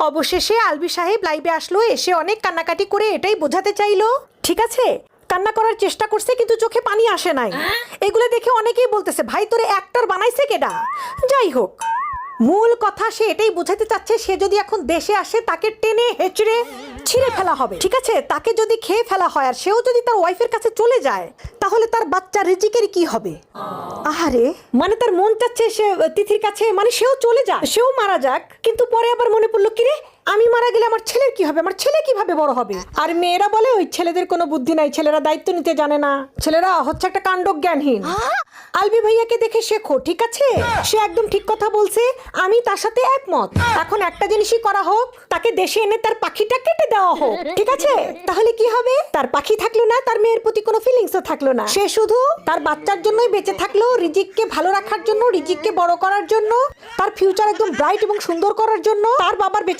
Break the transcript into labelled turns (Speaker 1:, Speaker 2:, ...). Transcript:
Speaker 1: অবশেষে আলবি সাহেব লাইভে আসলো, এসে অনেক কান্নাকাটি করে এটাই বোঝাতে চাইলো, ঠিক আছে কান্না করার চেষ্টা করছে কিন্তু চোখে পানি আসে নাই। এগুলো দেখে অনেকেই বলতেছে ভাই তোরে অ্যাক্টর বানাইছে কেডা। যাই হোক, মূল কথা সে এটাই বোঝাতে চাচ্ছে সে যদি এখন দেশে আসে তাকে টেনে হেঁচড়ে ছিঁড়ে ফেলা হবে, ঠিক আছে। তাকে যদি খেয়ে ফেলা হয় আর সেও যদি তার ওয়াইফের কাছে চলে যায় তাহলে তার বাচ্চা রিজিকের কি হবে? আহারে, মানে তার মন চাচ্ছে সে তিথির কাছে, মানে সেও চলে যাক, সেও মারা যাক, কিন্তু পরে আবার মনে পড়লো কিরে আমি মারা গেলে আমার ছেলের কি হবে, আমার ছেলে কিভাবে বড় হবে? আর মেয়েরা বলে ওই ছেলেদের কোনো বুদ্ধি নাই, ছেলেরা দায়িত্ব নিতে জানে না, ছেলেরা হচ্ছে একটা কাণ্ডজ্ঞানহীন। আলবি ভাইয়াকে দেখে শেখো, ঠিক আছে? সে একদম ঠিক কথা বলছে, আমি তার সাথে একমত। এখন একটা জিনিসই করা হোক, তাকে দেশে এনে তার পাখিটা কেটে দেওয়া হোক, ঠিক আছে? তাহলে কি হবে? তার পাখি থাকলো না, তার মেয়ের প্রতি কোনো ফিলিংসও থাকলো না, সে শুধু তার বাচ্চার জন্যই বেঁচে থাকলো, রিজিককে ভালো রাখার জন্য, রিজিককে বড় করার জন্য, তার ফিউচার একদম ব্রাইট এবং সুন্দর করার জন্য, তার বাবার বেঁচে